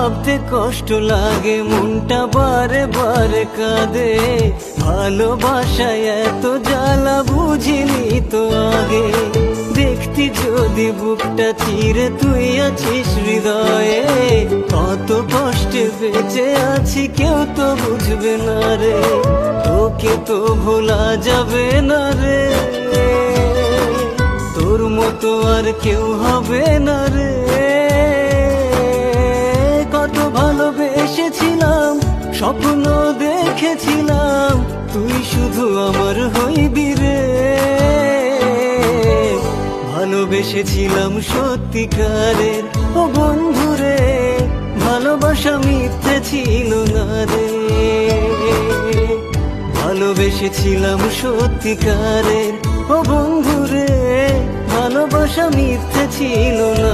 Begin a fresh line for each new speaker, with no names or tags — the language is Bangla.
ভাবতে কষ্ট লাগে, মনটা বারে বারে কাঁদে। ভালোবাসায় এত জ্বালা বুঝিনি তো আগে। দেখতি যদি বুকটা চিরে তুই আছিস হৃদয়ে, কত কষ্টে বেঁচে আছি কেউ তো বুঝবে না রে। তোকে তো ভোলা যাবে না রে, তোর মতো আর কেউ হবে না রে। কত ভালোবেসেছিলাম, স্বপ্ন দেখেছিলাম, তুই শুধু আমার হইবি রে। ভালোবেসেছিলাম সত্যিকারের ও বন্ধুরে, ভালোবাসা মিথ্যে ছিল না রে। ভালোবেসেছিলাম সত্যিকারের ও বন্ধুরে, ভালোবাসা মিথ্যে ছিল না।